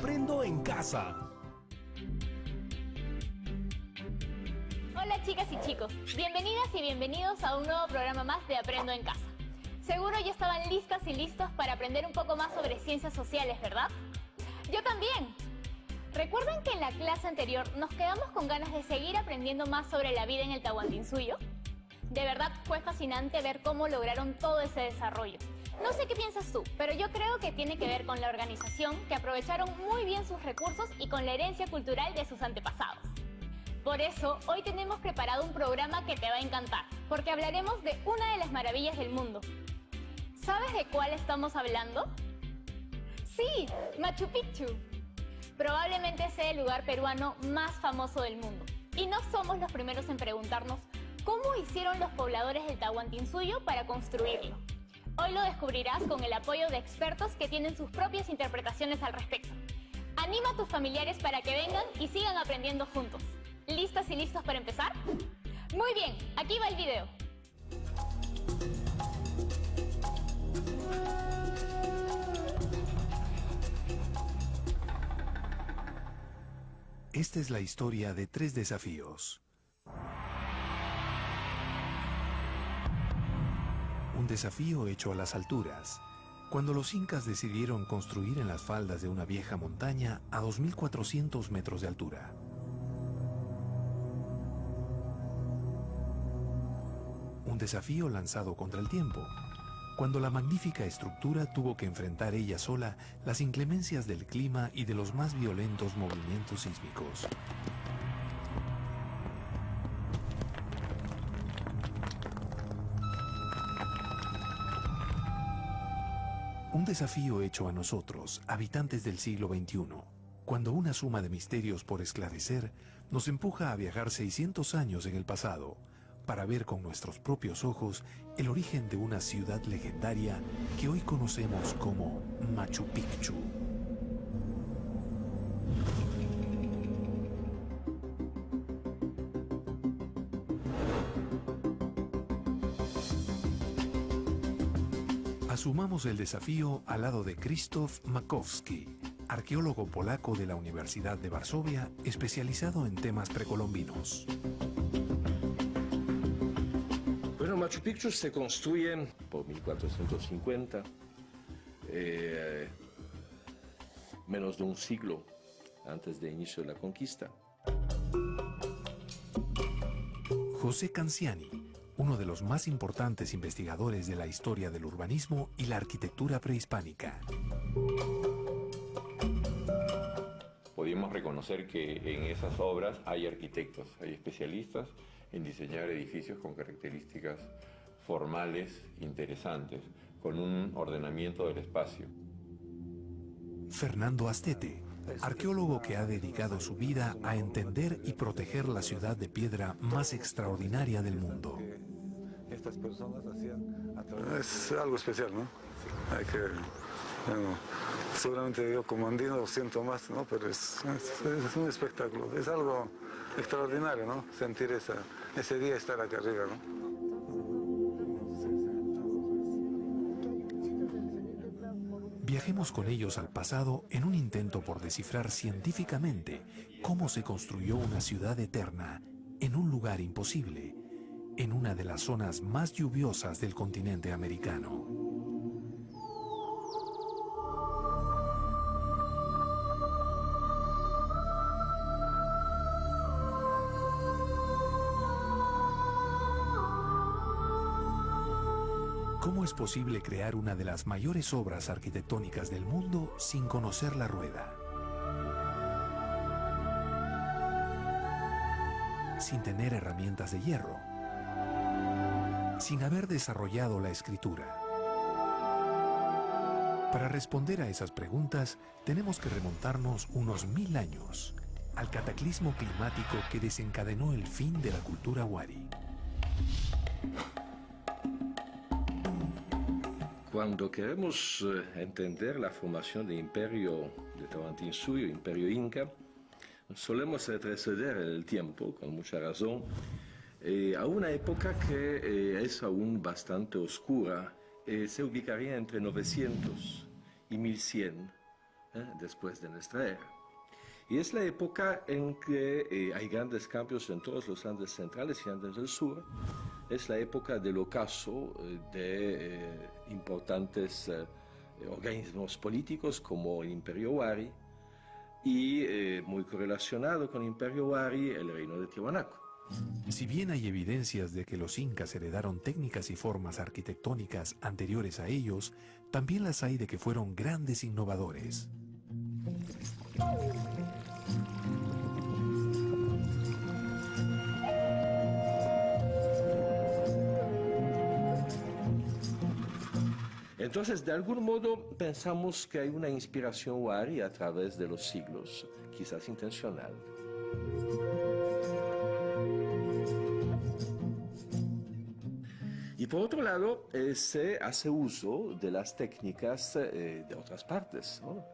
Aprendo en Casa. Hola chicas y chicos, bienvenidas y bienvenidos a un nuevo programa más de Aprendo en Casa. Seguro ya estaban listas y listos para aprender un poco más sobre ciencias sociales, ¿verdad? ¡Yo también! ¿Recuerdan que en la clase anterior nos quedamos con ganas de seguir aprendiendo más sobre la vida en el Tahuantinsuyo? De verdad fue fascinante ver cómo lograron todo ese desarrollo. No sé qué piensas tú, pero yo creo que tiene que ver con la organización, que aprovecharon muy bien sus recursos y con la herencia cultural de sus antepasados. Por eso, hoy tenemos preparado un programa que te va a encantar, porque hablaremos de una de las maravillas del mundo. ¿Sabes de cuál estamos hablando? ¡Sí! ¡Machu Picchu! Probablemente sea el lugar peruano más famoso del mundo. Y no somos los primeros en preguntarnos cómo hicieron los pobladores del Tahuantinsuyo para construirlo. Hoy lo descubrirás con el apoyo de expertos que tienen sus propias interpretaciones al respecto. Anima a tus familiares para que vengan y sigan aprendiendo juntos. ¿Listas y listos para empezar? Muy bien, aquí va el video. Esta es la historia de 3 desafíos. Un desafío hecho a las alturas, cuando los incas decidieron construir en las faldas de una vieja montaña a 2.400 metros de altura. Un desafío lanzado contra el tiempo, cuando la magnífica estructura tuvo que enfrentar ella sola las inclemencias del clima y de los más violentos movimientos sísmicos. Un desafío hecho a nosotros, habitantes del siglo XXI, cuando una suma de misterios por esclarecer nos empuja a viajar 600 años en el pasado, para ver con nuestros propios ojos el origen de una ciudad legendaria que hoy conocemos como Machu Picchu. Asumamos el desafío al lado de Krzysztof Makowski, arqueólogo polaco de la Universidad de Varsovia, especializado en temas precolombinos. Bueno, Machu Picchu se construye por 1450, menos de un siglo antes del inicio de la conquista. José Canciani, uno de los más importantes investigadores de la historia del urbanismo y la arquitectura prehispánica. Podemos reconocer que en esas obras hay arquitectos, hay especialistas en diseñar edificios con características formales interesantes, con un ordenamiento del espacio. Fernando Astete, arqueólogo que ha dedicado su vida a entender y proteger la ciudad de piedra más extraordinaria del mundo. Estas personas hacían es algo especial, ¿no? Hay que, bueno, seguramente yo como andino lo siento más, ¿no? Pero es un espectáculo, es algo extraordinario, ¿no? Sentir ese día estar acá arriba, ¿no? Viajemos con ellos al pasado en un intento por descifrar científicamente cómo se construyó una ciudad eterna en un lugar imposible, en una de las zonas más lluviosas del continente americano. ¿Cómo es posible crear una de las mayores obras arquitectónicas del mundo sin conocer la rueda? Sin tener herramientas de hierro, sin haber desarrollado la escritura. Para responder a esas preguntas, tenemos que remontarnos unos 1000 años, al cataclismo climático que desencadenó el fin de la cultura wari. Cuando queremos entender la formación del imperio de Tahuantinsuyo, imperio inca, solemos retroceder en el tiempo, con mucha razón, a una época que es aún bastante oscura. Se ubicaría entre 900 y 1100 después de nuestra era. Y es la época en que hay grandes cambios en todos los Andes centrales y Andes del sur. Es la época del ocaso de importantes organismos políticos como el Imperio Huari y muy correlacionado con el Imperio Huari el reino de Tiahuanaco. Si bien hay evidencias de que los incas heredaron técnicas y formas arquitectónicas anteriores a ellos, también las hay de que fueron grandes innovadores. Entonces, de algún modo, pensamos que hay una inspiración Huari a través de los siglos, quizás intencional. Y por otro lado, se hace uso de las técnicas de otras partes, ¿no?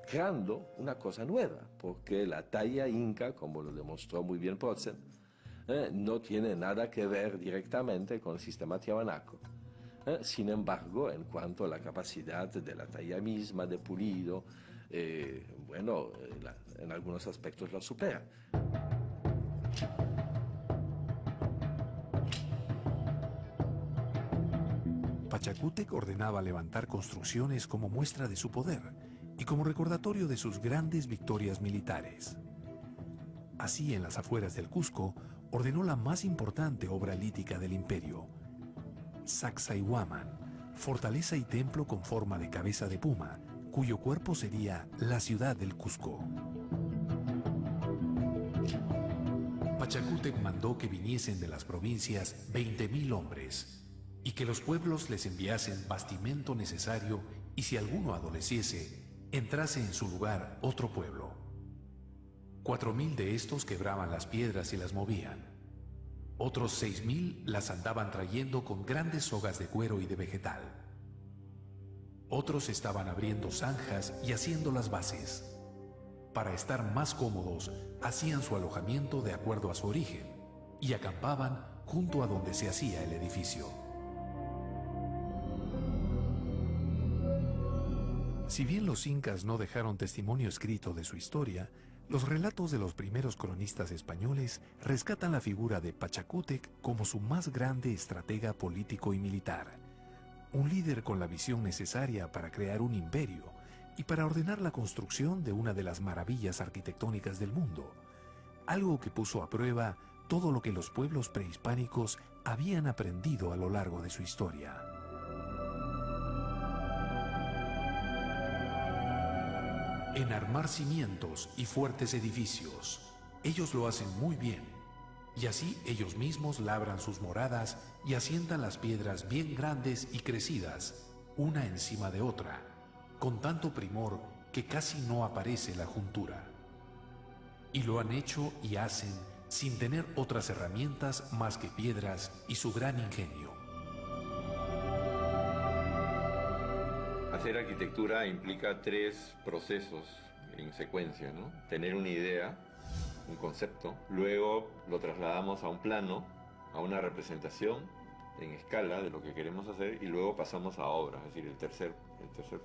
Creando una cosa nueva, porque la talla inca, como lo demostró muy bien Potzen, no tiene nada que ver directamente con el sistema tiahuanaco. Sin embargo, en cuanto a la capacidad de la talla misma, de pulido, en algunos aspectos la supera. Pachacútec ordenaba levantar construcciones como muestra de su poder y como recordatorio de sus grandes victorias militares. Así, en las afueras del Cusco, ordenó la más importante obra lítica del imperio, Sacsayhuaman, fortaleza y templo con forma de cabeza de puma, cuyo cuerpo sería la ciudad del Cusco. Pachacútec mandó que viniesen de las provincias 20.000 hombres, y que los pueblos les enviasen bastimento necesario, y si alguno adoleciese, entrase en su lugar otro pueblo. 4.000 de estos quebraban las piedras y las movían. Otros 6.000 las andaban trayendo con grandes sogas de cuero y de vegetal. Otros estaban abriendo zanjas y haciendo las bases. Para estar más cómodos, hacían su alojamiento de acuerdo a su origen y acampaban junto a donde se hacía el edificio. Si bien los incas no dejaron testimonio escrito de su historia, los relatos de los primeros cronistas españoles rescatan la figura de Pachacútec como su más grande estratega político y militar, un líder con la visión necesaria para crear un imperio y para ordenar la construcción de una de las maravillas arquitectónicas del mundo, algo que puso a prueba todo lo que los pueblos prehispánicos habían aprendido a lo largo de su historia. En armar cimientos y fuertes edificios, ellos lo hacen muy bien, y así ellos mismos labran sus moradas y asientan las piedras bien grandes y crecidas, una encima de otra, con tanto primor que casi no aparece la juntura. Y lo han hecho y hacen sin tener otras herramientas más que piedras y su gran ingenio. Hacer arquitectura implica 3 procesos en secuencia, ¿no? Tener una idea, un concepto, luego lo trasladamos a un plano, a una representación en escala de lo que queremos hacer y luego pasamos a obra, es decir, el tercer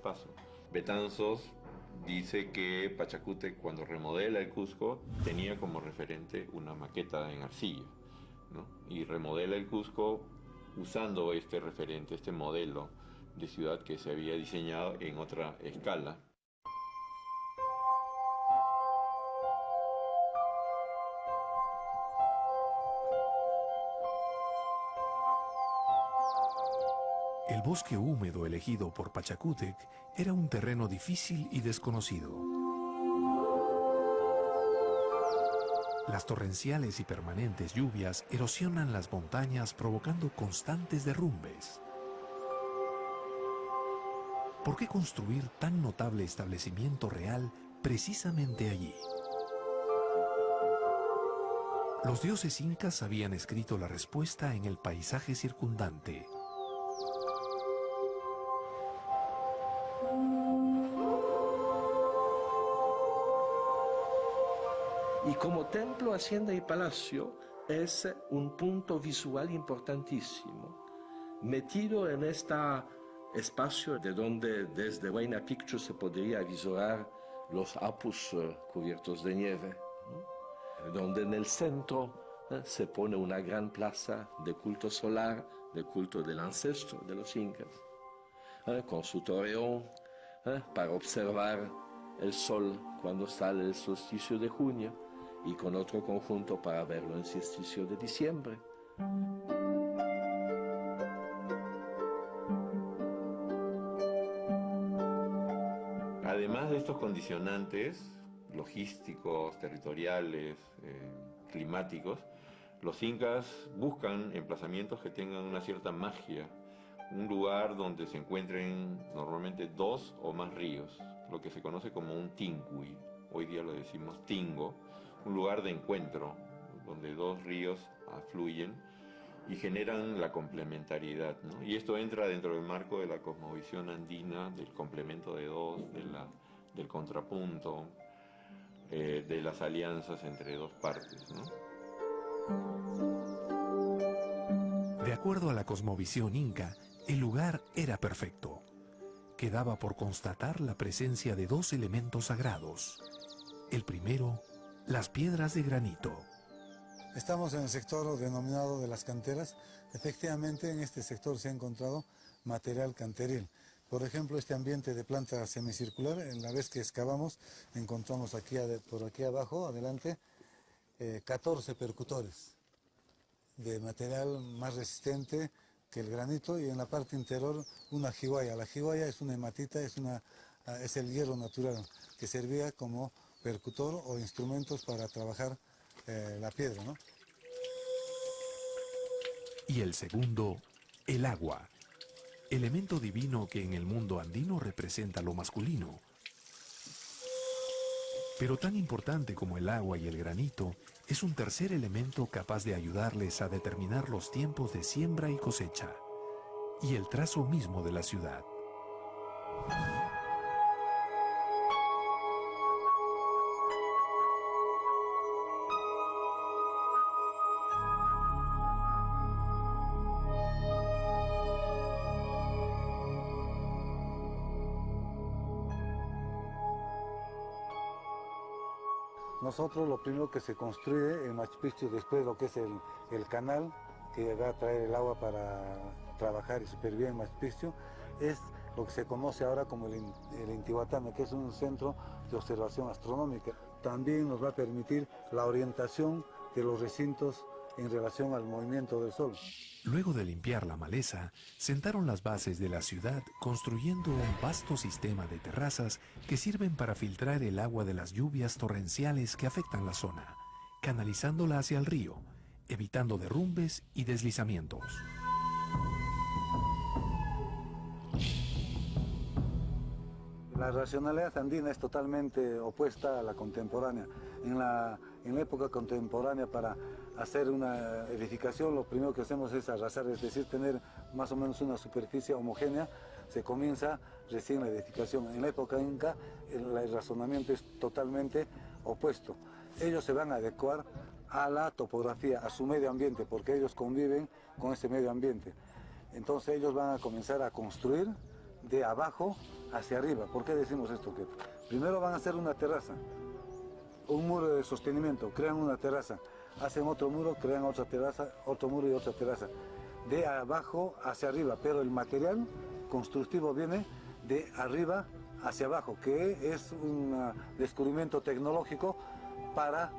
paso. Betanzos dice que Pachacútec, cuando remodela el Cusco, tenía como referente una maqueta en arcilla, ¿no? Y remodela el Cusco usando este referente, este modelo de ciudad que se había diseñado en otra escala. El bosque húmedo elegido por Pachacútec era un terreno difícil y desconocido. Las torrenciales y permanentes lluvias erosionan las montañas provocando constantes derrumbes. ¿Por qué construir tan notable establecimiento real precisamente allí? Los dioses incas habían escrito la respuesta en el paisaje circundante. Y como templo, hacienda y palacio es un punto visual importantísimo, metido en esta espacio de donde desde Huayna Picchu se podría visorar los Apus cubiertos de nieve, ¿no? Donde en el centro se pone una gran plaza de culto solar, de culto del ancestro de los incas, con su torreón para observar el sol cuando sale el solsticio de junio y con otro conjunto para verlo en el solsticio de diciembre. Además de estos condicionantes logísticos, territoriales, climáticos, los incas buscan emplazamientos que tengan una cierta magia, un lugar donde se encuentren normalmente dos o más ríos, lo que se conoce como un tincuy, hoy día lo decimos tingo, un lugar de encuentro donde dos ríos afluyen y generan la complementariedad, ¿no? Y esto entra dentro del marco de la cosmovisión andina, del complemento de dos, del contrapunto, de las alianzas entre dos partes, ¿no? De acuerdo a la cosmovisión inca, el lugar era perfecto. Quedaba por constatar la presencia de dos elementos sagrados. El primero, las piedras de granito. Estamos en el sector denominado de las canteras. Efectivamente, en este sector se ha encontrado material canteril. Por ejemplo, este ambiente de planta semicircular, en la vez que excavamos, encontramos aquí, por aquí abajo, adelante, 14 percutores de material más resistente que el granito, y en la parte interior una jiwaya. La jiwaya es una hematita, es el hierro natural que servía como percutor o instrumentos para trabajar la piedra, ¿no? Y el segundo, el agua, elemento divino que en el mundo andino representa lo masculino. Pero tan importante como el agua y el granito, es un tercer elemento capaz de ayudarles a determinar los tiempos de siembra y cosecha, y el trazo mismo de la ciudad. Nosotros lo primero que se construye en Machu Picchu, después de lo que es el canal que va a traer el agua para trabajar y supervivir en Machu Picchu, es lo que se conoce ahora como el Intihuatana, que es un centro de observación astronómica. También nos va a permitir la orientación de los recintos en relación al movimiento del Sol. Luego de limpiar la maleza, sentaron las bases de la ciudad construyendo un vasto sistema de terrazas que sirven para filtrar el agua de las lluvias torrenciales que afectan la zona, canalizándola hacia el río, evitando derrumbes y deslizamientos. La racionalidad andina es totalmente opuesta a la contemporánea. En la época contemporánea, para hacer una edificación, lo primero que hacemos es arrasar, es decir, tener más o menos una superficie homogénea. Se comienza recién la edificación. En la época inca, el razonamiento es totalmente opuesto. Ellos se van a adecuar a la topografía, a su medio ambiente, porque ellos conviven con ese medio ambiente. Entonces ellos van a comenzar a construir de abajo hacia arriba. ¿Por qué decimos esto? Que primero van a hacer una terraza, un muro de sostenimiento, crean una terraza, hacen otro muro, crean otra terraza, otro muro y otra terraza, de abajo hacia arriba, pero el material constructivo viene de arriba hacia abajo, que es un descubrimiento tecnológico para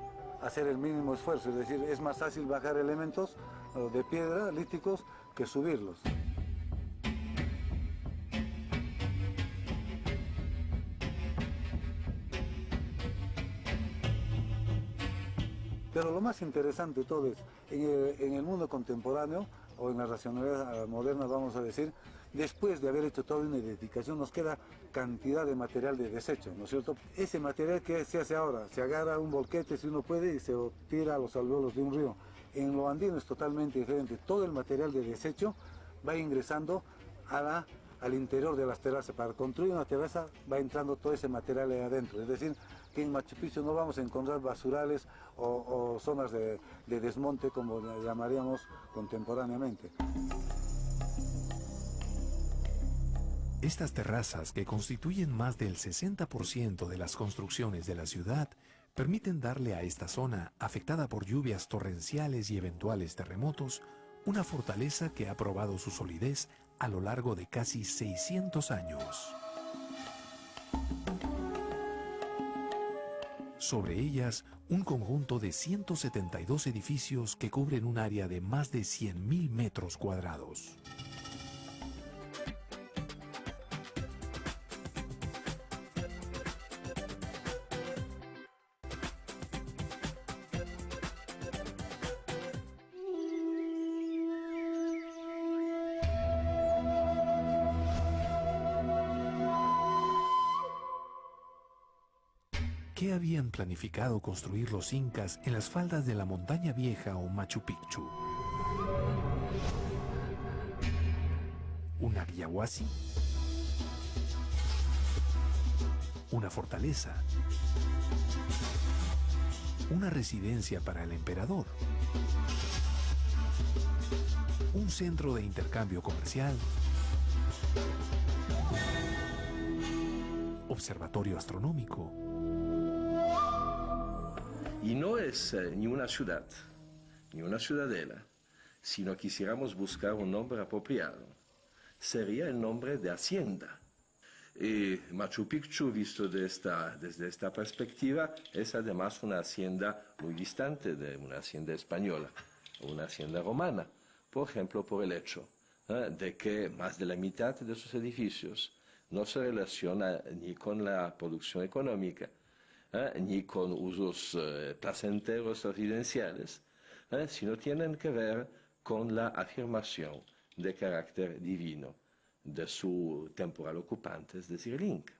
hacer el mínimo esfuerzo, es decir, es más fácil bajar elementos de piedra, líticos, que subirlos. Pero lo más interesante de todo es, en el mundo contemporáneo, o en la racionalidad moderna, vamos a decir, después de haber hecho toda una edificación, nos queda cantidad de material de desecho, ¿no es cierto? Ese material que se hace ahora, se agarra un volquete si uno puede y se tira a los alvéolos de un río. En lo andino es totalmente diferente. Todo el material de desecho va ingresando al interior de las terrazas. Para construir una terraza va entrando todo ese material ahí adentro. Es decir, que en Machu Picchu no vamos a encontrar basurales o zonas de desmonte, como llamaríamos contemporáneamente. Estas terrazas, que constituyen más del 60% de las construcciones de la ciudad, permiten darle a esta zona, afectada por lluvias torrenciales y eventuales terremotos, una fortaleza que ha probado su solidez a lo largo de casi 600 años. Sobre ellas, un conjunto de 172 edificios que cubren un área de más de 100.000 metros cuadrados. ¿Qué habían planificado construir los incas en las faldas de la Montaña Vieja o Machu Picchu? ¿Una guiahuasi? ¿Una fortaleza? ¿Una residencia para el emperador? ¿Un centro de intercambio comercial? ¿Observatorio astronómico? Y no es ni una ciudad, ni una ciudadela, sino quisiéramos buscar un nombre apropiado. Sería el nombre de hacienda. Y Machu Picchu, visto desde esta perspectiva, es además una hacienda muy distante de una hacienda española o una hacienda romana, por ejemplo, por el hecho de que más de la mitad de sus edificios no se relaciona ni con la producción económica, ni con usos placenteros residenciales, sino tienen que ver con la afirmación de carácter divino de su temporal ocupante, es decir, el Inca.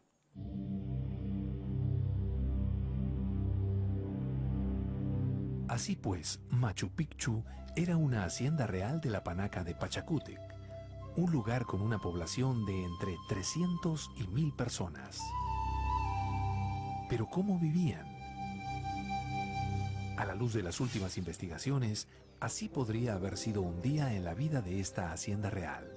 Así pues, Machu Picchu era una hacienda real de la Panaca de Pachacútec, un lugar con una población de entre 300 y 1000 personas. Pero ¿cómo vivían? A la luz de las últimas investigaciones, así podría haber sido un día en la vida de esta hacienda real.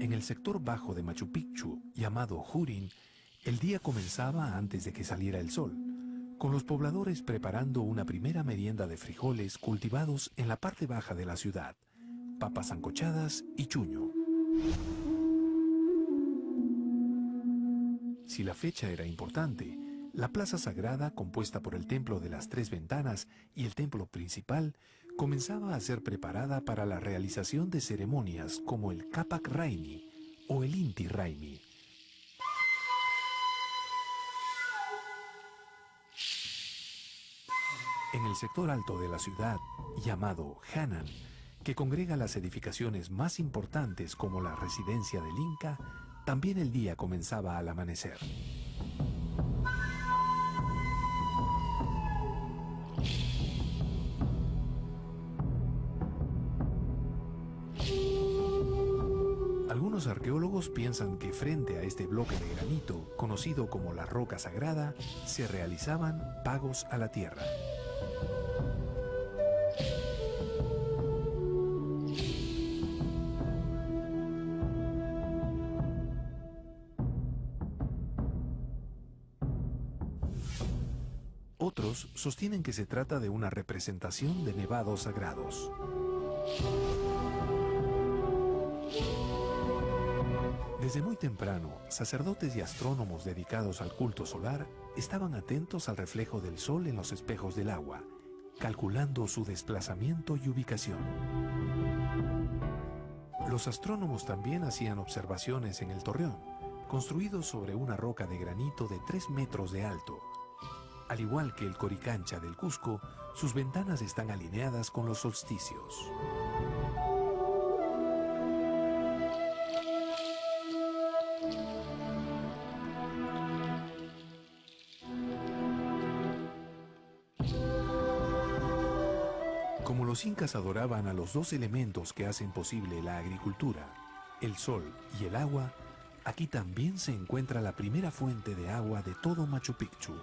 En el sector bajo de Machu Picchu, llamado Jurin, el día comenzaba antes de que saliera el sol, con los pobladores preparando una primera merienda de frijoles cultivados en la parte baja de la ciudad, papas sancochadas y chuño. Si la fecha era importante, la plaza sagrada, compuesta por el templo de las 3 ventanas y el templo principal, comenzaba a ser preparada para la realización de ceremonias como el Capac Raini o el Inti Raymi. En el sector alto de la ciudad, llamado Hanan, que congrega las edificaciones más importantes como la residencia del Inca, también el día comenzaba al amanecer. Algunos arqueólogos piensan que frente a este bloque de granito, conocido como la Roca Sagrada, se realizaban pagos a la tierra. Otros sostienen que se trata de una representación de nevados sagrados. Desde muy temprano, sacerdotes y astrónomos dedicados al culto solar estaban atentos al reflejo del sol en los espejos del agua, calculando su desplazamiento y ubicación. Los astrónomos también hacían observaciones en el torreón, construido sobre una roca de granito de 3 metros de alto. Al igual que el Coricancha del Cusco, sus ventanas están alineadas con los solsticios. Como los incas adoraban a los 2 elementos que hacen posible la agricultura, el sol y el agua, aquí también se encuentra la primera fuente de agua de todo Machu Picchu.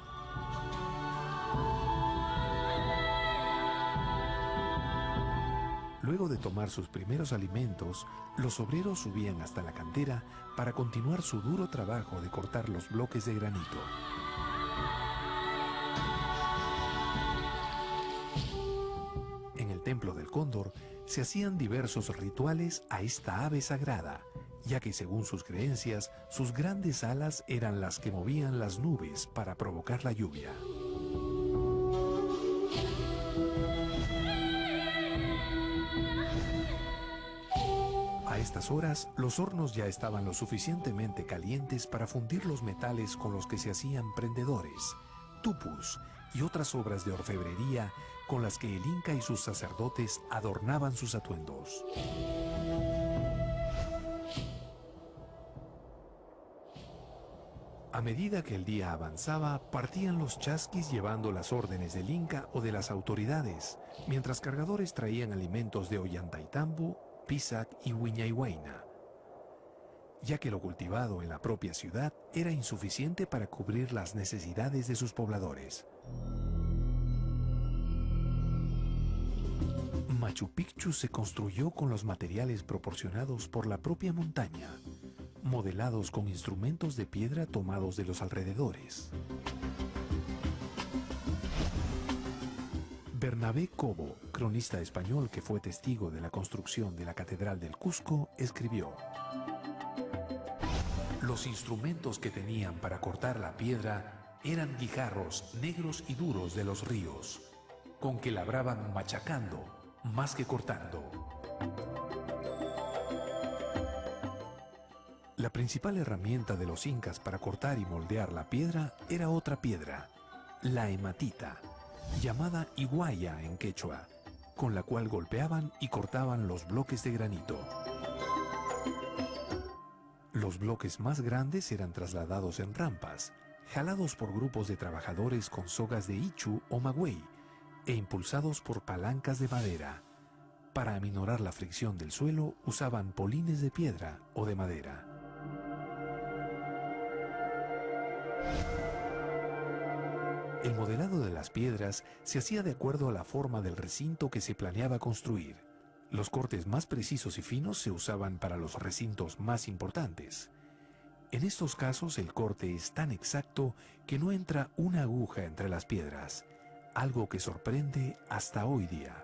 Luego de tomar sus primeros alimentos, los obreros subían hasta la cantera para continuar su duro trabajo de cortar los bloques de granito. En el Templo del Cóndor se hacían diversos rituales a esta ave sagrada, ya que según sus creencias, sus grandes alas eran las que movían las nubes para provocar la lluvia. A estas horas, los hornos ya estaban lo suficientemente calientes para fundir los metales con los que se hacían prendedores, tupus y otras obras de orfebrería con las que el Inca y sus sacerdotes adornaban sus atuendos. A medida que el día avanzaba, partían los chasquis llevando las órdenes del Inca o de las autoridades, mientras cargadores traían alimentos de Ollantaytambo, Pisac y Huiñayhuayna, ya que lo cultivado en la propia ciudad era insuficiente para cubrir las necesidades de sus pobladores. Machu Picchu se construyó con los materiales proporcionados por la propia montaña, modelados con instrumentos de piedra tomados de los alrededores. Bernabé Cobo, cronista español que fue testigo de la construcción de la Catedral del Cusco, escribió: los instrumentos que tenían para cortar la piedra eran guijarros negros y duros de los ríos, con que labraban machacando más que cortando. La principal herramienta de los incas para cortar y moldear la piedra era otra piedra, la hematita, llamada iguaya en quechua, con la cual golpeaban y cortaban los bloques de granito. Los bloques más grandes eran trasladados en rampas, jalados por grupos de trabajadores con sogas de ichu o magüey, e impulsados por palancas de madera. Para aminorar la fricción del suelo usaban polines de piedra o de madera. El modelado de las piedras se hacía de acuerdo a la forma del recinto que se planeaba construir. Los cortes más precisos y finos se usaban para los recintos más importantes. En estos casos el corte es tan exacto que no entra una aguja entre las piedras, algo que sorprende hasta hoy día.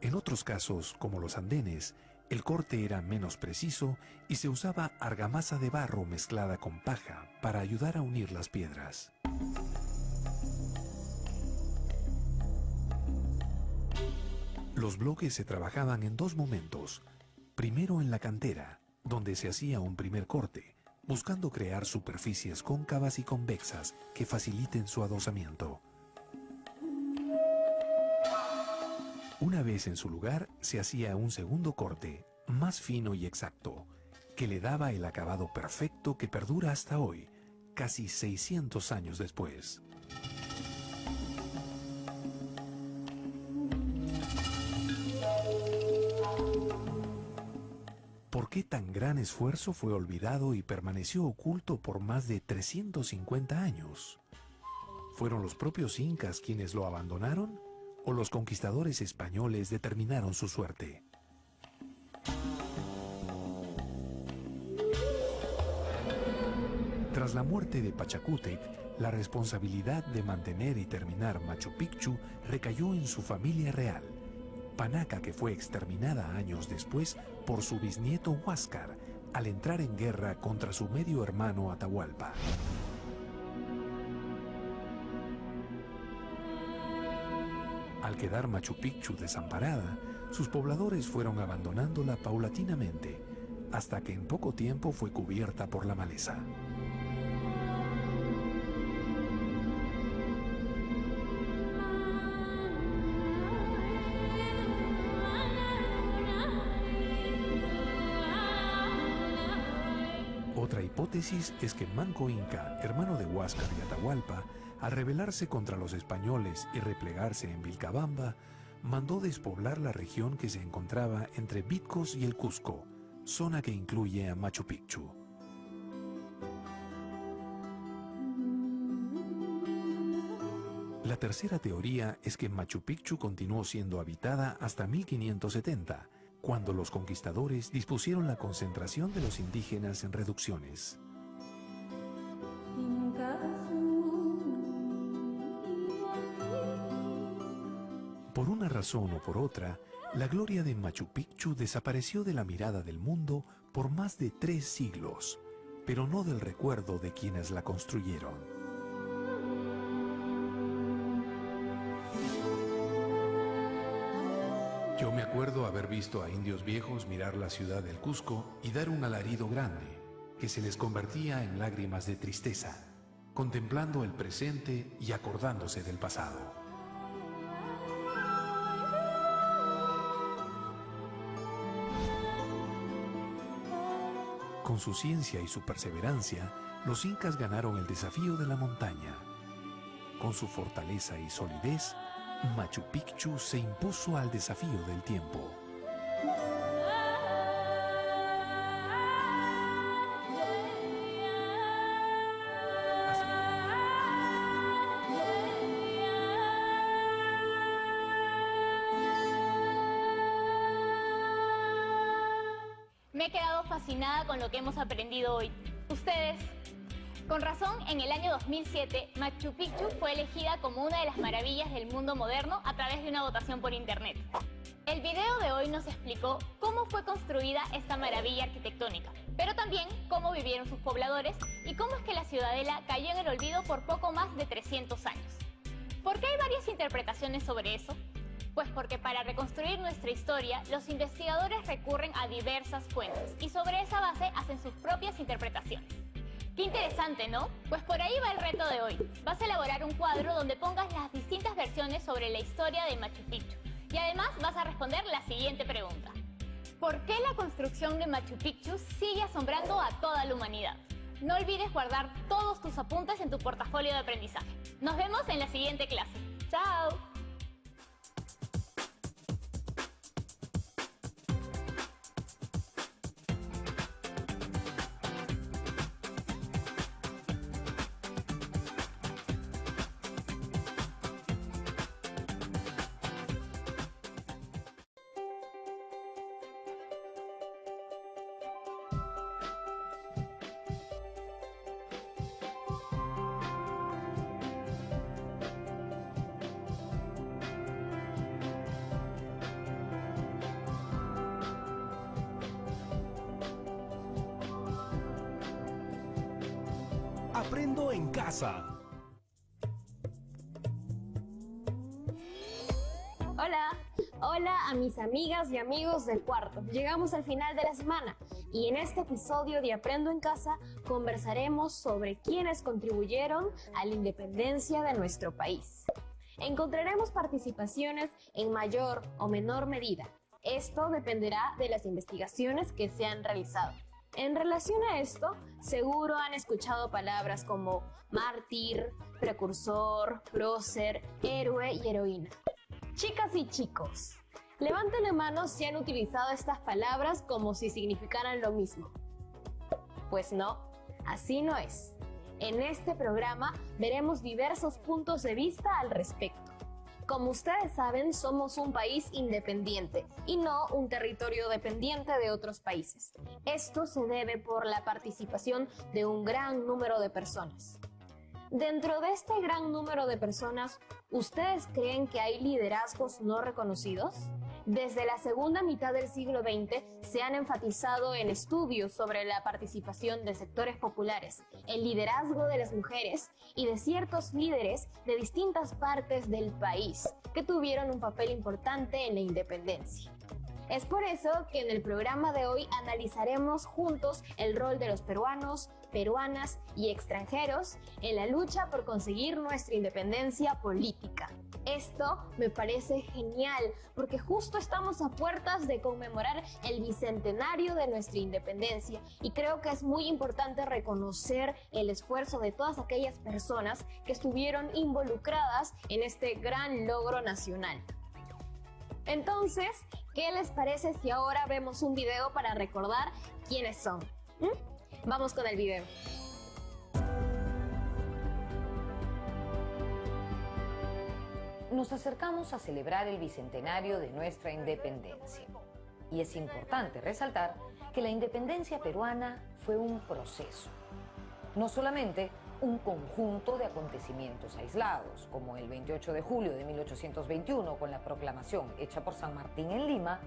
En otros casos, como los andenes, el corte era menos preciso y se usaba argamasa de barro mezclada con paja para ayudar a unir las piedras. Los bloques se trabajaban en dos momentos. Primero en la cantera, donde se hacía un primer corte, buscando crear superficies cóncavas y convexas que faciliten su adosamiento. Una vez en su lugar, se hacía un segundo corte, más fino y exacto, que le daba el acabado perfecto que perdura hasta hoy, casi 600 años después. ¿Por qué tan gran esfuerzo fue olvidado y permaneció oculto por más de 350 años? ¿Fueron los propios incas quienes lo abandonaron? ¿O los conquistadores españoles determinaron su suerte? Tras la muerte de Pachacútec, la responsabilidad de mantener y terminar Machu Picchu recayó en su familia real, Panaca, que fue exterminada años después por su bisnieto Huáscar al entrar en guerra contra su medio hermano Atahualpa. Al quedar Machu Picchu desamparada, sus pobladores fueron abandonándola paulatinamente, hasta que en poco tiempo fue cubierta por la maleza. Otra hipótesis es que Manco Inca, hermano de Huáscar y Atahualpa, al rebelarse contra los españoles y replegarse en Vilcabamba, mandó despoblar la región que se encontraba entre Vitcos y el Cusco, zona que incluye a Machu Picchu. tercera teoría es que Machu Picchu continuó siendo habitada hasta 1570, cuando los conquistadores dispusieron la concentración de los indígenas en reducciones. Por una razón o por otra, la gloria de Machu Picchu desapareció de la mirada del mundo por más de 3 siglos, pero no del recuerdo de quienes la construyeron. Yo me acuerdo haber visto a indios viejos mirar la ciudad del Cusco y dar un alarido grande, que se les convertía en lágrimas de tristeza, contemplando el presente y acordándose del pasado. Con su ciencia y su perseverancia, los incas ganaron el desafío de la montaña. Con su fortaleza y solidez, Machu Picchu se impuso al desafío del tiempo. Me he quedado fascinada con lo que hemos aprendido hoy. ¿Ustedes? Con razón, en el año 2007, Machu Picchu fue elegida como una de las maravillas del mundo moderno a través de una votación por internet. El video de hoy nos explicó cómo fue construida esta maravilla arquitectónica, pero también cómo vivieron sus pobladores y cómo es que la ciudadela cayó en el olvido por poco más de 300 años. ¿Por qué hay varias interpretaciones sobre eso? Pues porque para reconstruir nuestra historia, los investigadores recurren a diversas fuentes y sobre esa base hacen sus propias interpretaciones. ¡Qué interesante!, ¿no? Pues por ahí va el reto de hoy. Vas a elaborar un cuadro donde pongas las distintas versiones sobre la historia de Machu Picchu. Y además vas a responder la siguiente pregunta. ¿Por qué la construcción de Machu Picchu sigue asombrando a toda la humanidad? No olvides guardar todos tus apuntes en tu portafolio de aprendizaje. Nos vemos en la siguiente clase. ¡Chao! Aprendo en casa. Hola, hola a mis amigas y amigos del cuarto. Llegamos al final de la semana y en este episodio de Aprendo en Casa conversaremos sobre quiénes contribuyeron a la independencia de nuestro país. Encontraremos participaciones en mayor o menor medida. Esto dependerá de las investigaciones que se han realizado. En relación a esto, seguro han escuchado palabras como mártir, precursor, prócer, héroe y heroína. Chicas y chicos, levanten la mano si han utilizado estas palabras como si significaran lo mismo. Pues no, así no es. En este programa veremos diversos puntos de vista al respecto. Como ustedes saben, somos un país independiente y no un territorio dependiente de otros países. Esto se debe por la participación de un gran número de personas. Dentro de este gran número de personas, ¿ustedes creen que hay liderazgos no reconocidos? Desde la segunda mitad del siglo XX se han enfatizado en estudios sobre la participación de sectores populares, el liderazgo de las mujeres y de ciertos líderes de distintas partes del país que tuvieron un papel importante en la independencia. Es por eso que en el programa de hoy analizaremos juntos el rol de los peruanos, peruanas y extranjeros en la lucha por conseguir nuestra independencia política. Esto me parece genial porque justo estamos a puertas de conmemorar el bicentenario de nuestra independencia y creo que es muy importante reconocer el esfuerzo de todas aquellas personas que estuvieron involucradas en este gran logro nacional. Entonces, ¿qué les parece si ahora vemos un video para recordar quiénes son? Vamos con el video. nos acercamos a celebrar el bicentenario de nuestra independencia. Y es importante resaltar que la independencia peruana fue un proceso, no solamente un conjunto de acontecimientos aislados, como el 28 de julio de 1821 con la proclamación hecha por San Martín en Lima,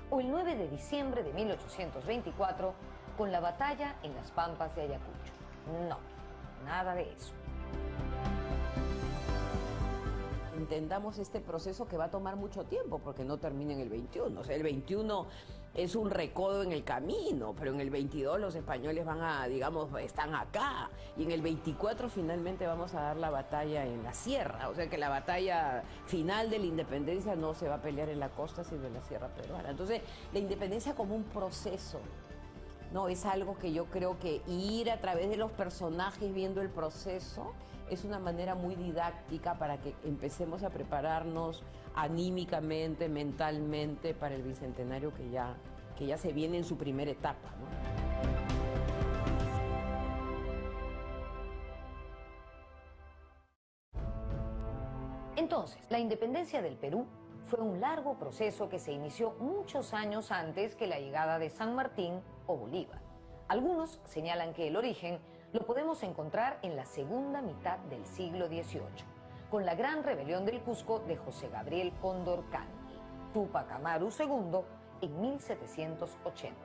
o el 9 de diciembre de 1824 con la batalla en las Pampas de Ayacucho. No, nada de eso. Entendamos este proceso que va a tomar mucho tiempo porque no termina en el 21. O sea, el 21 es un recodo en el camino, pero en el 22 los españoles van a, digamos, están acá. Y en el 24 finalmente vamos a dar la batalla en la sierra. O sea que la batalla final de la independencia no se va a pelear en la costa, sino en la sierra peruana. Entonces, la independencia como un proceso, ¿no? Es algo que yo creo que ir a través de los personajes viendo el proceso es una manera muy didáctica para que empecemos a prepararnos anímicamente, mentalmente para el bicentenario que ya se viene en su primera etapa, ¿no? Entonces, la independencia del Perú fue un largo proceso que se inició muchos años antes que la llegada de San Martín o Bolívar. Algunos señalan que el origen lo podemos encontrar en la segunda mitad del siglo XVIII, con la gran rebelión del Cusco de José Gabriel Condorcanqui, Túpac Amaru II, en 1780.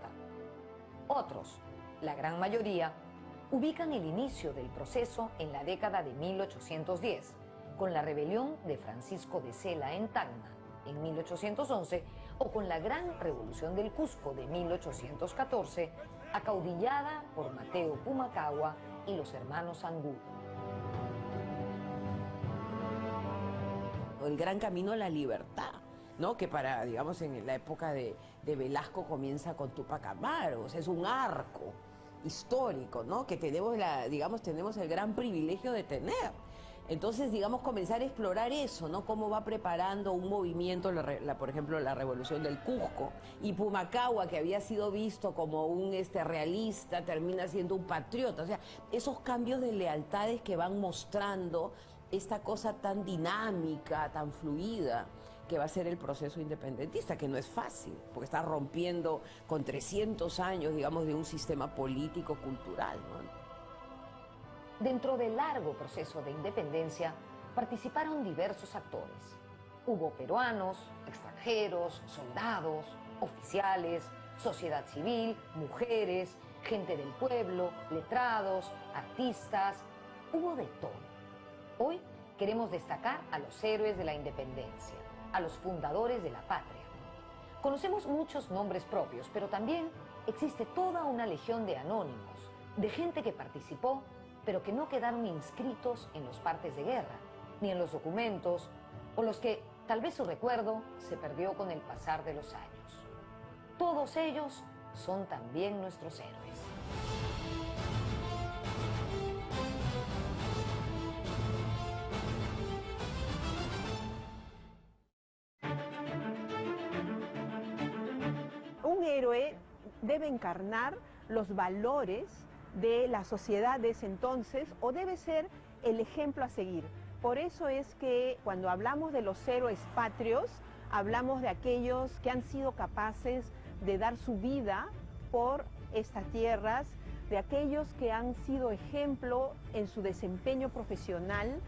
Otros, la gran mayoría, ubican el inicio del proceso en la década de 1810, con la rebelión de Francisco de Sela en Tacna, en 1811, o con la gran revolución del Cusco de 1814, acaudillada por Mateo Pumacahua y los hermanos Angulo. El gran camino a la libertad, ¿no? Que para, digamos, en la época de Velasco comienza con Túpac Amaru. O sea, es un arco histórico, ¿no? Que tenemos, tenemos el gran privilegio de tener. Entonces, digamos, comenzar a explorar eso, ¿no? Cómo va preparando un movimiento, por ejemplo, la revolución del Cusco. Y Pumacahua, que había sido visto como un realista, termina siendo un patriota. O sea, esos cambios de lealtades que van mostrando esta cosa tan dinámica, tan fluida, que va a ser el proceso independentista, que no es fácil, porque está rompiendo con 300 años, digamos, de un sistema político-cultural, ¿no? Dentro del largo proceso de independencia participaron diversos actores. Hubo peruanos, extranjeros, soldados, oficiales, sociedad civil, mujeres, gente del pueblo, letrados, artistas. Hubo de todo. Hoy queremos destacar a los héroes de la independencia, a los fundadores de la patria. Conocemos muchos nombres propios, pero también existe toda una legión de anónimos, de gente que participó pero que no quedaron inscritos en los partes de guerra, ni en los documentos, o los que tal vez su recuerdo se perdió con el pasar de los años. Todos ellos son también nuestros héroes. Un héroe debe encarnar los valores de la sociedad de ese entonces o debe ser el ejemplo a seguir. Por eso es que cuando hablamos de los héroes patrios, hablamos de aquellos que han sido capaces de dar su vida por estas tierras, de aquellos que han sido ejemplo en su desempeño profesional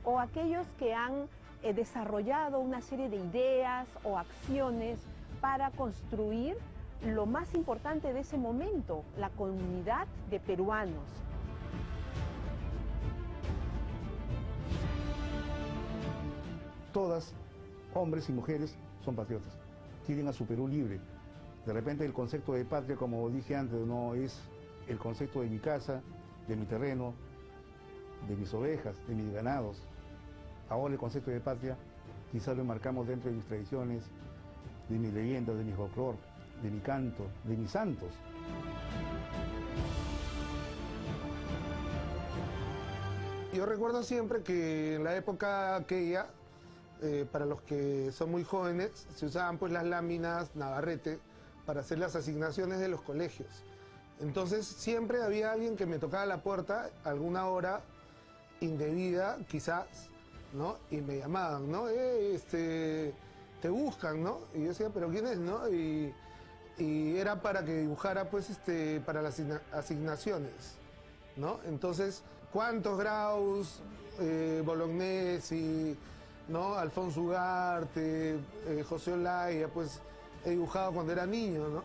o aquellos que han desarrollado una serie de ideas o acciones para construir lo más importante de ese momento, la comunidad de peruanos. Todas, hombres y mujeres, son patriotas. Quieren a su Perú libre. De repente el concepto de patria, como dije antes, no es el concepto de mi casa, de mi terreno, de mis ovejas, de mis ganados. Ahora el concepto de patria quizás lo enmarcamos dentro de mis tradiciones, de mis leyendas, de mi folclore, de mi canto, de mis santos. Yo recuerdo siempre que en la época aquella, para los que son muy jóvenes, se usaban pues las láminas Navarrete para hacer las asignaciones de los colegios. Entonces siempre había alguien que me tocaba la puerta a alguna hora indebida, quizás, ¿no? Y me llamaban, ¿no? Te buscan, ¿no? Y yo decía, ¿pero quién es, no? Y era para que dibujara, pues, para las asignaciones, ¿no? Entonces, ¿cuántos grados? Bolognesi, ¿no? Alfonso Ugarte, José Olaya, pues, he dibujado cuando era niño, ¿no?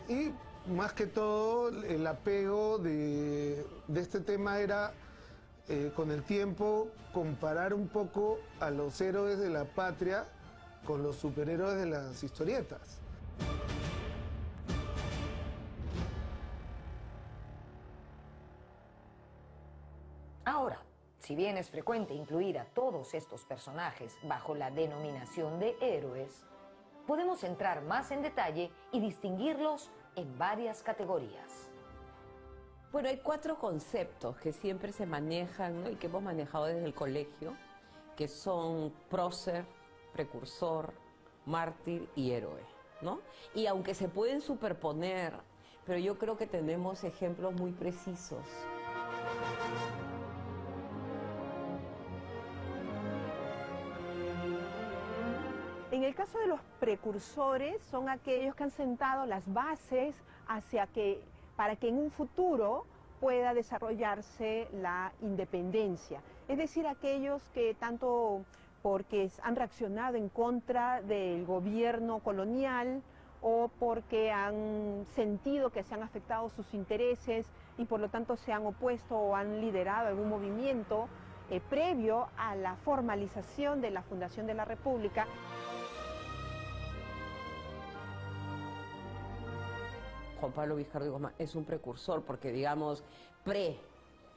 Y más que todo, el apego de este tema era, con el tiempo, comparar un poco a los héroes de la patria con los superhéroes de las historietas. Ahora, si bien es frecuente incluir a todos estos personajes bajo la denominación de héroes, podemos entrar más en detalle y distinguirlos en varias categorías. Bueno, hay 4 conceptos que siempre se manejan, ¿no? Y que hemos manejado desde el colegio, que son prócer, precursor, mártir y héroe, ¿no? Y aunque se pueden superponer, pero yo creo que tenemos ejemplos muy precisos. En el caso de los precursores, son aquellos que han sentado las bases para que en un futuro pueda desarrollarse la independencia. Es decir, aquellos que tanto porque han reaccionado en contra del gobierno colonial o porque han sentido que se han afectado sus intereses y por lo tanto se han opuesto o han liderado algún movimiento previo a la formalización de la fundación de la República. Juan Pablo Vizcarra y Guzmán es un precursor porque, digamos,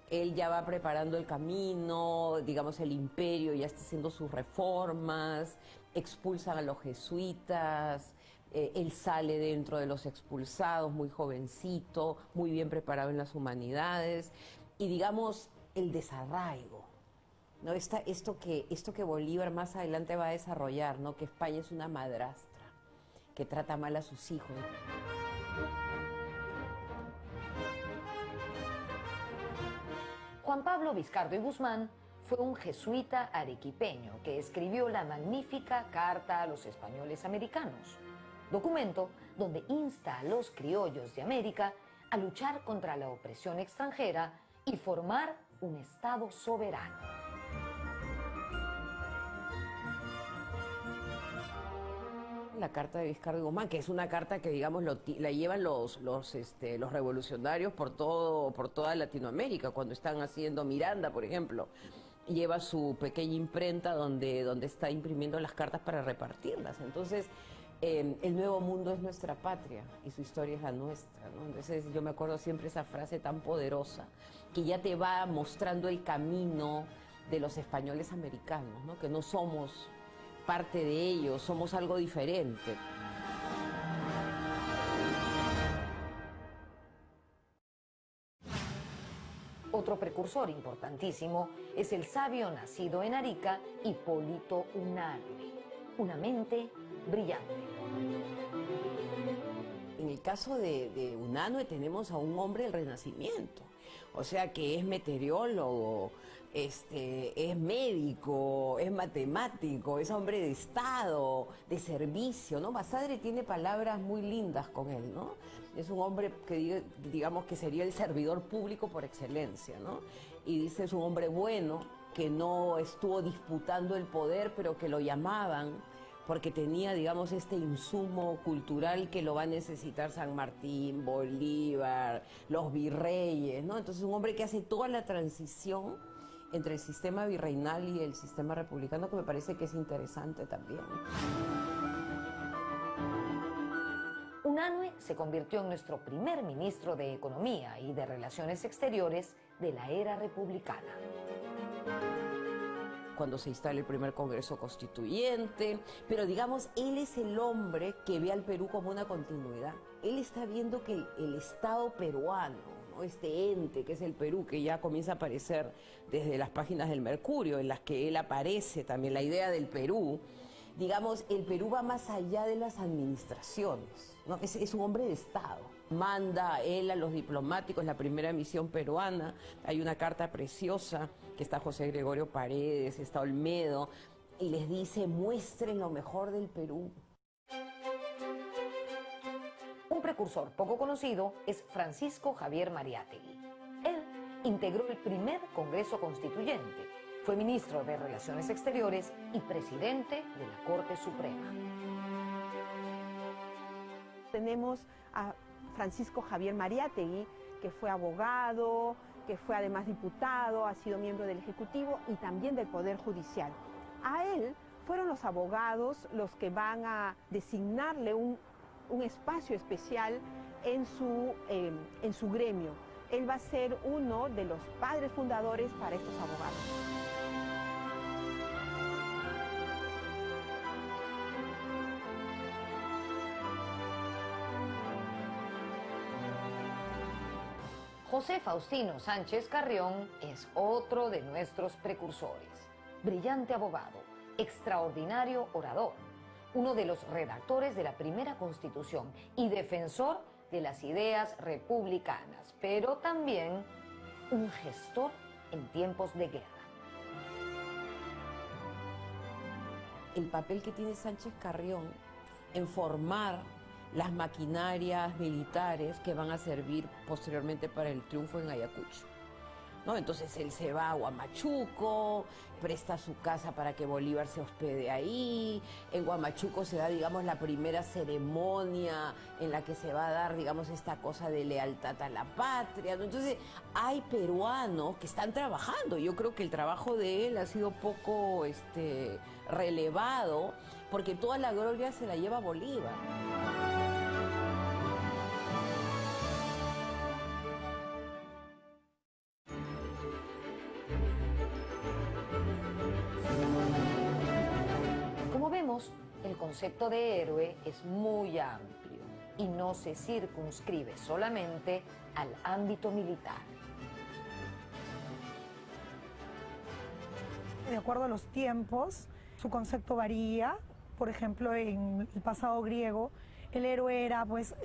él ya va preparando el camino, digamos, el imperio ya está haciendo sus reformas, expulsan a los jesuitas, él sale dentro de los expulsados, muy jovencito, muy bien preparado en las humanidades, y digamos, el desarraigo, ¿no? Esto que Bolívar más adelante va a desarrollar, ¿no? Que España es una madrastra, que trata mal a sus hijos. Juan Pablo Vizcarra y Guzmán fue un jesuita arequipeño que escribió la magnífica Carta a los Españoles Americanos, documento donde insta a los criollos de América a luchar contra la opresión extranjera y formar un Estado soberano. La carta de Vizcarra y Guzmán, que es una carta que, digamos, la llevan los revolucionarios por toda Latinoamérica, cuando están haciendo Miranda, por ejemplo, lleva su pequeña imprenta donde está imprimiendo las cartas para repartirlas. Entonces, el nuevo mundo es nuestra patria y su historia es la nuestra, ¿no? Entonces, yo me acuerdo siempre esa frase tan poderosa, que ya te va mostrando el camino de los españoles americanos, ¿no? Que no somos parte de ellos, somos algo diferente. Otro precursor importantísimo es el sabio nacido en Arica, Hipólito Unanue, una mente brillante. En el caso de Unanue tenemos a un hombre del Renacimiento, o sea que es meteorólogo, es médico, es matemático, es hombre de Estado, de servicio, ¿no? Basadre tiene palabras muy lindas con él, ¿no? Es un hombre que digamos que sería el servidor público por excelencia, ¿no? Y dice, es un hombre bueno, que no estuvo disputando el poder, pero que lo llamaban, porque tenía, digamos, este insumo cultural que lo va a necesitar San Martín, Bolívar, los virreyes, ¿no? Entonces, un hombre que hace toda la transición entre el sistema virreinal y el sistema republicano, que me parece que es interesante también. Unanue se convirtió en nuestro primer ministro de Economía y de Relaciones Exteriores de la era republicana. Cuando se instala el primer Congreso Constituyente, pero digamos, él es el hombre que ve al Perú como una continuidad. Él está viendo que el Estado peruano, ¿no? Este ente que es el Perú, que ya comienza a aparecer desde las páginas del Mercurio, en las que él aparece también, la idea del Perú, digamos, el Perú va más allá de las administraciones, ¿no? Es un hombre de Estado. Manda él a los diplomáticos, la primera misión peruana. Hay una carta preciosa que está José Gregorio Paredes, está Olmedo, y les dice: muestren lo mejor del Perú. Un precursor poco conocido es Francisco Javier Mariátegui. Él integró el primer Congreso Constituyente, fue ministro de Relaciones Exteriores y presidente de la Corte Suprema. Tenemos a Francisco Javier Mariátegui, que fue abogado, que fue además diputado, ha sido miembro del Ejecutivo y también del Poder Judicial. A él fueron los abogados los que van a designarle un espacio especial en su gremio. Él va a ser uno de los padres fundadores para estos abogados. José Faustino Sánchez Carrión es otro de nuestros precursores. Brillante abogado, extraordinario orador, uno de los redactores de la primera Constitución y defensor de las ideas republicanas, pero también un gestor en tiempos de guerra. El papel que tiene Sánchez Carrión en formar las maquinarias militares que van a servir posteriormente para el triunfo en Ayacucho, ¿no? Entonces él se va a Huamachuco, presta su casa para que Bolívar se hospede ahí. En Huamachuco se da, digamos, la primera ceremonia en la que se va a dar, digamos, esta cosa de lealtad a la patria, ¿no? Entonces hay peruanos que están trabajando. Yo creo que el trabajo de él ha sido poco relevado, porque toda la gloria se la lleva Bolívar. El concepto de héroe es muy amplio y no se circunscribe solamente al ámbito militar. De acuerdo a los tiempos, su concepto varía. Por ejemplo, en el pasado griego, el héroe era pues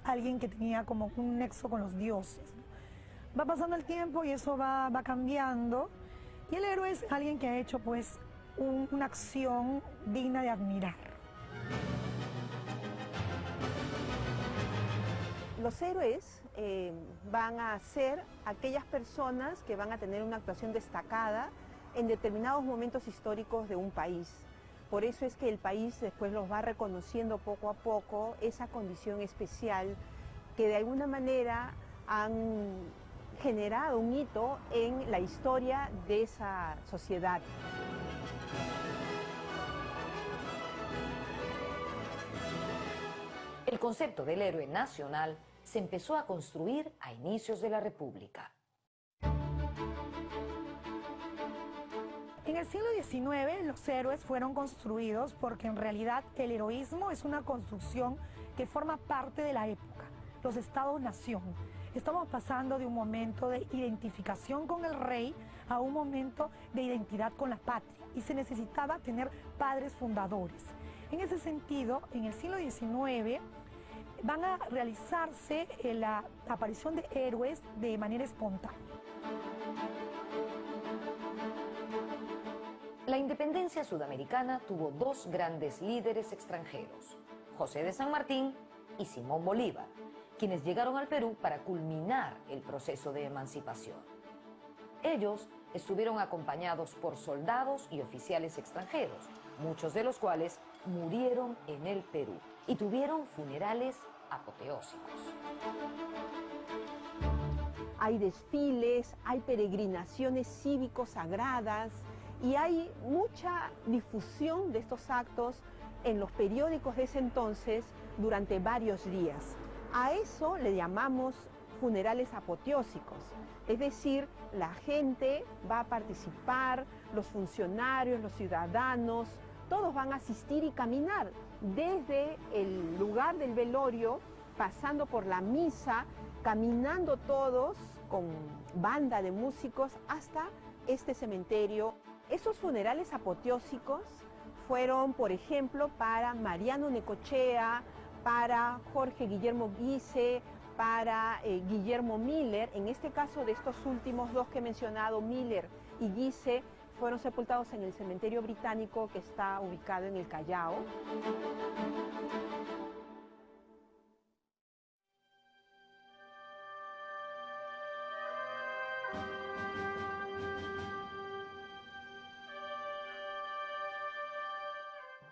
alguien que tenía como un nexo con los dioses. Va pasando el tiempo y eso va cambiando, y el héroe es alguien que ha hecho pues una acción digna de admirar. Los héroes van a ser aquellas personas que van a tener una actuación destacada en determinados momentos históricos de un país. Por eso es que el país después los va reconociendo poco a poco esa condición especial que de alguna manera han generado un hito en la historia de esa sociedad. El concepto del héroe nacional se empezó a construir a inicios de la República. En el siglo XIX los héroes fueron construidos porque en realidad el heroísmo es una construcción que forma parte de la época, los estados-nación. Estamos pasando de un momento de identificación con el rey a un momento de identidad con la patria y se necesitaba tener padres fundadores. En ese sentido, en el siglo XIX van a realizarse la aparición de héroes de manera espontánea. La independencia sudamericana tuvo dos grandes líderes extranjeros, José de San Martín y Simón Bolívar, quienes llegaron al Perú para culminar el proceso de emancipación. Ellos estuvieron acompañados por soldados y oficiales extranjeros, muchos de los cuales murieron en el Perú y tuvieron funerales apoteósicos. Hay desfiles, hay peregrinaciones cívicos sagradas y hay mucha difusión de estos actos en los periódicos de ese entonces durante varios días. A eso le llamamos funerales apoteósicos, es decir, la gente va a participar, los funcionarios, los ciudadanos, todos van a asistir y caminar desde el lugar del velorio, pasando por la misa, caminando todos con banda de músicos hasta este cementerio. Esos funerales apoteósicos fueron, por ejemplo, para Mariano Necochea, para Jorge Guillermo Guise, para Guillermo Miller. En este caso, de estos últimos dos que he mencionado, Miller y Guise, fueron sepultados en el cementerio británico que está ubicado en el Callao.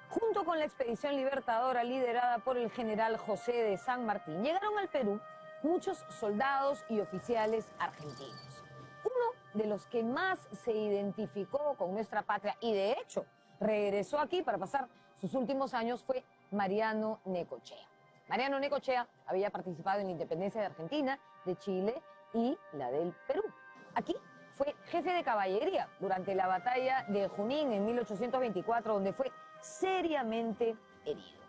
Junto con la expedición libertadora liderada por el general José de San Martín, llegaron al Perú muchos soldados y oficiales argentinos. Uno de los que más se identificó con nuestra patria y de hecho regresó aquí para pasar sus últimos años fue Mariano Necochea. Mariano Necochea había participado en la independencia de Argentina, de Chile y la del Perú. Aquí fue jefe de caballería durante la batalla de Junín en 1824, donde fue seriamente herido.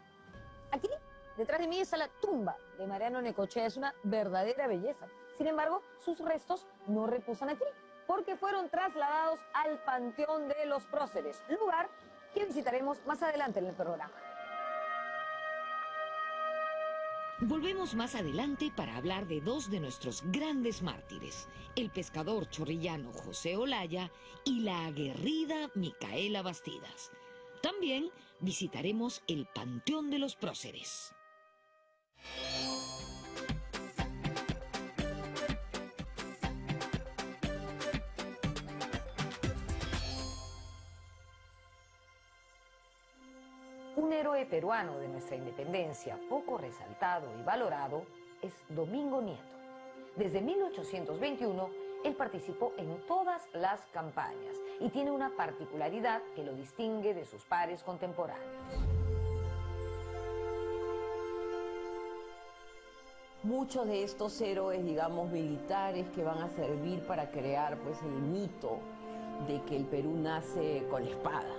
Aquí, detrás de mí, está la tumba de Mariano Necochea. Es una verdadera belleza. Sin embargo, sus restos no reposan aquí, porque fueron trasladados al Panteón de los Próceres, lugar que visitaremos más adelante en el programa. Volvemos más adelante para hablar de dos de nuestros grandes mártires, el pescador chorrillano José Olaya y la aguerrida Micaela Bastidas. También visitaremos el Panteón de los Próceres. Un héroe peruano de nuestra independencia, poco resaltado y valorado, es Domingo Nieto. Desde 1821, él participó en todas las campañas y tiene una particularidad que lo distingue de sus pares contemporáneos. Muchos de estos héroes, digamos, militares que van a servir para crear pues el mito de que el Perú nace con la espada,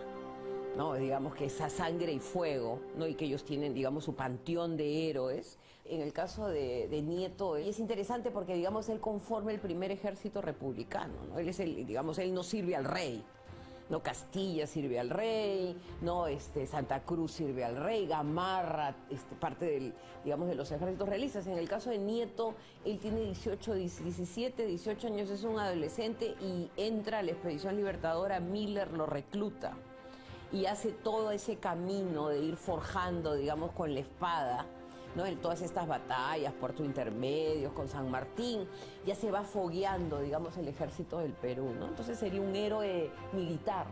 ¿no? Digamos que esa sangre y fuego, ¿no? Y que ellos tienen, digamos, su panteón de héroes. En el caso de Nieto, es interesante porque, digamos, él conforma el primer ejército republicano, ¿no? Él es digamos, él no sirve al rey, ¿no? Castilla sirve al rey, ¿no? Santa Cruz sirve al rey, Gamarra, parte del, digamos, de los ejércitos realistas. En el caso de Nieto, él tiene 17, 18 años, es un adolescente y entra a la expedición libertadora, Miller lo recluta y hace todo ese camino de ir forjando, digamos, con la espada, ¿no? En todas estas batallas, Puerto Intermedios, con San Martín, ya se va fogueando, digamos, el ejército del Perú, ¿no? Entonces sería un héroe militar,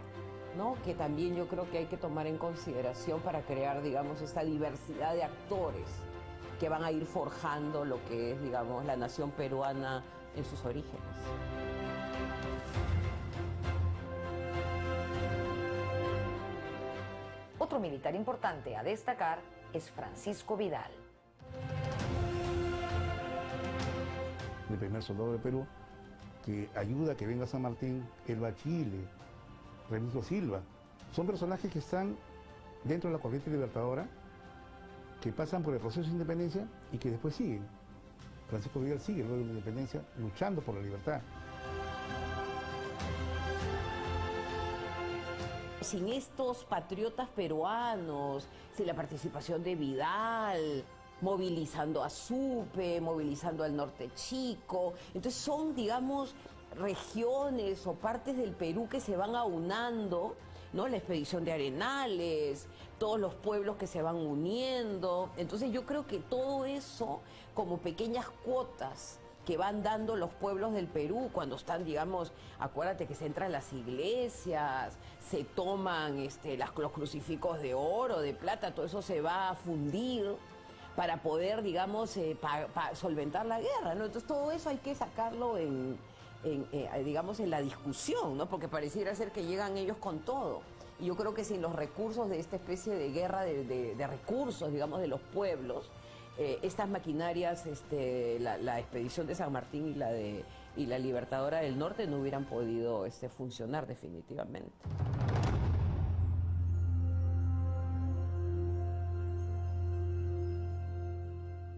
¿no? Que también yo creo que hay que tomar en consideración para crear, digamos, esta diversidad de actores que van a ir forjando lo que es, digamos, la nación peruana en sus orígenes. Otro militar importante a destacar es Francisco Vidal. El primer soldado de Perú que ayuda a que venga San Martín, él va a Chile, Remigio Silva. Son personajes que están dentro de la corriente libertadora, que pasan por el proceso de independencia y que después siguen. Francisco Vidal sigue luego de la independencia luchando por la libertad. Sin estos patriotas peruanos, sin la participación de Vidal, movilizando a Supe, movilizando al Norte Chico, entonces son, digamos, regiones o partes del Perú que se van aunando, ¿no? La expedición de Arenales, todos los pueblos que se van uniendo. Entonces yo creo que todo eso, como pequeñas cuotas que van dando los pueblos del Perú cuando están, digamos, acuérdate que se entran a las iglesias, se toman los crucifijos de oro, de plata, todo eso se va a fundir para poder, digamos, solventar la guerra, ¿no? Entonces todo eso hay que sacarlo digamos, en la discusión, ¿no? Porque pareciera ser que llegan ellos con todo. Y yo creo que sin los recursos de esta especie de guerra de recursos, digamos, de los pueblos, estas maquinarias, la expedición de San Martín y la Libertadora del Norte no hubieran podido funcionar definitivamente.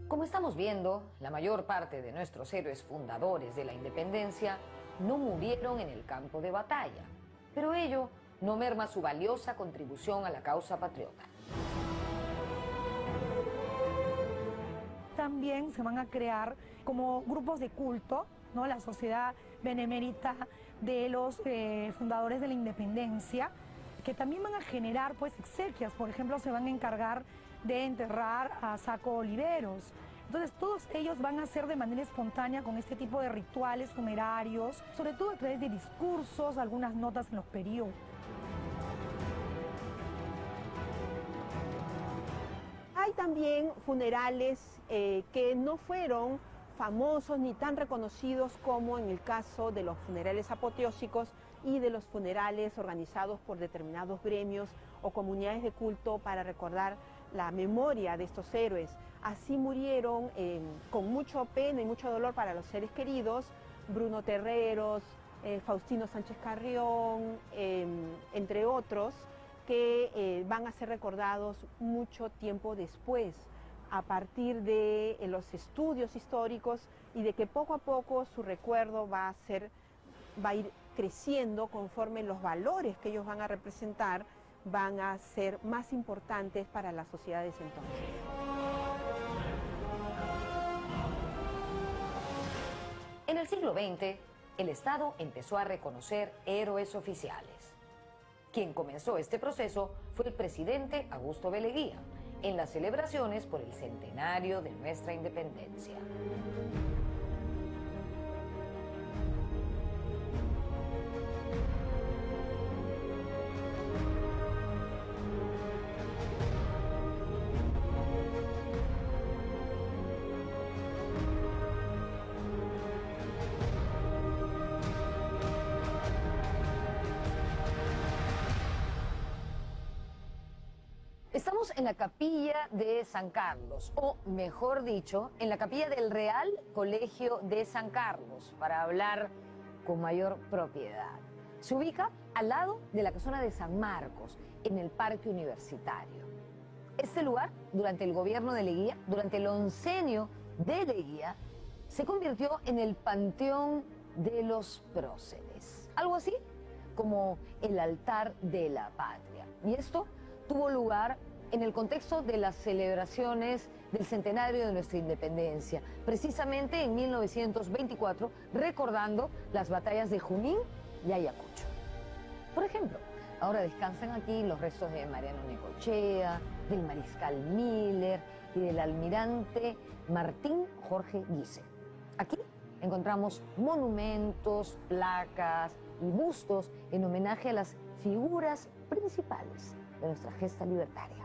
Como estamos viendo, la mayor parte de nuestros héroes fundadores de la independencia no murieron en el campo de batalla, pero ello no merma su valiosa contribución a la causa patriota. También se van a crear como grupos de culto, ¿no? La Sociedad Benemérita de los fundadores de la independencia, que también van a generar pues exequias. Por ejemplo, se van a encargar de enterrar a Saco Oliveros. Entonces todos ellos van a hacer de manera espontánea con este tipo de rituales funerarios, sobre todo a través de discursos, algunas notas en los periódicos. Hay también funerales que no fueron famosos ni tan reconocidos como en el caso de los funerales apoteósicos y de los funerales organizados por determinados gremios o comunidades de culto para recordar la memoria de estos héroes. Así murieron con mucho pena y mucho dolor para los seres queridos Bruno Terreros, Faustino Sánchez Carrión, entre otros, que van a ser recordados mucho tiempo después, a partir de los estudios históricos y de que poco a poco su recuerdo va a ir creciendo conforme los valores que ellos van a representar van a ser más importantes para las sociedades entonces. En el siglo XX, el Estado empezó a reconocer héroes oficiales. Quien comenzó este proceso fue el presidente Augusto B. Leguía, en las celebraciones por el centenario de nuestra independencia. Estamos en la capilla de San Carlos, o mejor dicho, en la capilla del Real Colegio de San Carlos, para hablar con mayor propiedad. Se ubica al lado de la casona de San Marcos, en el Parque Universitario. Este lugar, durante el gobierno de Leguía, durante el oncenio de Leguía, se convirtió en el panteón de los próceres. Algo así como el altar de la patria. Y esto tuvo lugar en el contexto de las celebraciones del centenario de nuestra independencia, precisamente en 1924, recordando las batallas de Junín y Ayacucho. Por ejemplo, ahora descansan aquí los restos de Mariano Necochea, del mariscal Miller y del almirante Martín Jorge Guise. Aquí encontramos monumentos, placas y bustos en homenaje a las figuras principales de nuestra gesta libertaria.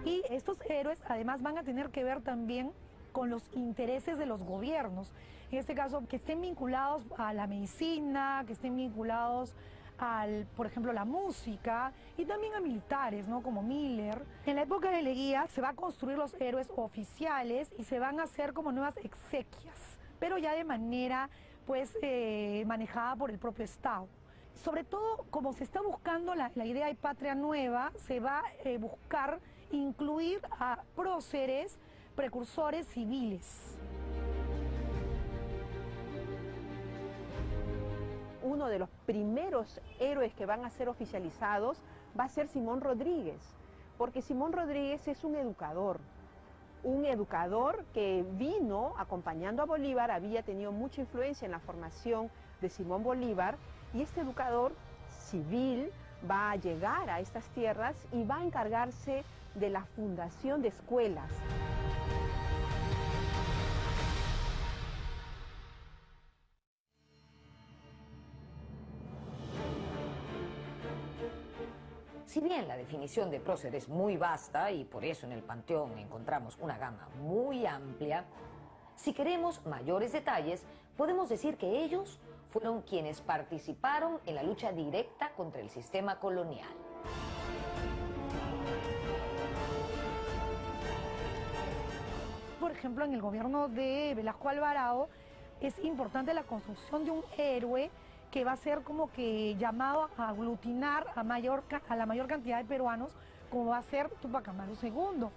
Y estos héroes además van a tener que ver también con los intereses de los gobiernos. En este caso, que estén vinculados a la medicina, que estén vinculados por ejemplo, la música y también a militares, ¿no? Como Miller. En la época de Leguía se va a construir los héroes oficiales y se van a hacer como nuevas exequias, pero ya de manera, pues, manejada por el propio Estado. Sobre todo, como se está buscando la idea de patria nueva, se va a buscar incluir a próceres, precursores civiles. Uno de los primeros héroes que van a ser oficializados va a ser Simón Rodríguez, porque Simón Rodríguez es un educador que vino acompañando a Bolívar, había tenido mucha influencia en la formación de Simón Bolívar, y este educador civil va a llegar a estas tierras y va a encargarse de la fundación de escuelas. Si bien la definición de prócer es muy vasta y por eso en el Panteón encontramos una gama muy amplia, si queremos mayores detalles, podemos decir que ellos fueron quienes participaron en la lucha directa contra el sistema colonial. Por ejemplo, en el gobierno de Velasco Alvarado es importante la construcción de un héroe que va a ser como que llamado a aglutinar a la mayor cantidad de peruanos, como va a ser Tupac Amaru II.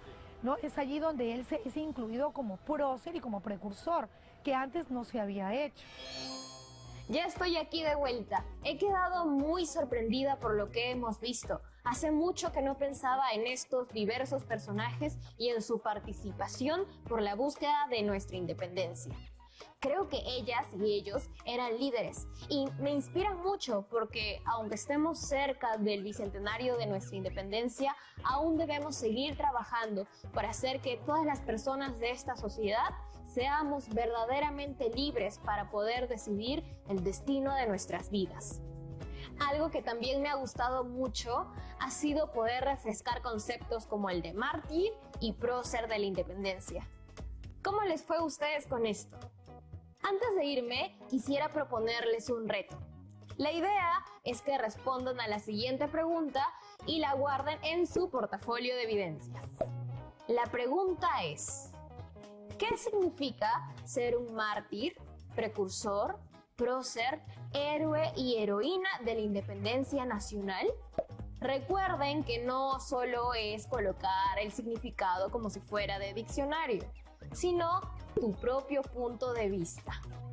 ¿no? Es allí donde él es incluido como prócer y como precursor, que antes no se había hecho. Ya estoy aquí de vuelta. He quedado muy sorprendida por lo que hemos visto. Hace mucho que no pensaba en estos diversos personajes y en su participación por la búsqueda de nuestra independencia. Creo que ellas y ellos eran líderes y me inspiran mucho porque aunque estemos cerca del bicentenario de nuestra independencia, aún debemos seguir trabajando para hacer que todas las personas de esta sociedad seamos verdaderamente libres para poder decidir el destino de nuestras vidas. Algo que también me ha gustado mucho ha sido poder refrescar conceptos como el de mártir y prócer de la independencia. ¿Cómo les fue a ustedes con esto? Antes de irme, quisiera proponerles un reto. La idea es que respondan a la siguiente pregunta y la guarden en su portafolio de evidencias. La pregunta es: ¿qué significa ser un mártir, precursor, prócer, héroe y heroína de la independencia nacional? Recuerden que no solo es colocar el significado como si fuera de diccionario, sino tu propio punto de vista.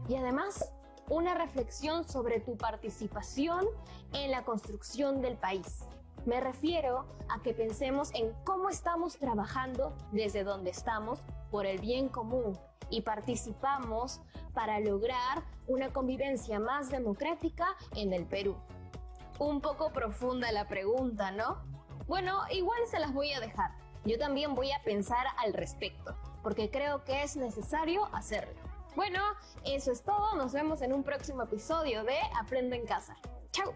Y además, una reflexión sobre tu participación en la construcción del país. Me refiero a que pensemos en cómo estamos trabajando desde donde estamos por el bien común y participamos para lograr una convivencia más democrática en el Perú. Un poco profunda la pregunta, ¿no? Bueno, igual se las voy a dejar. Yo también voy a pensar al respecto, porque creo que es necesario hacerlo. Bueno, eso es todo. Nos vemos en un próximo episodio de Aprendo en Casa. ¡Chao!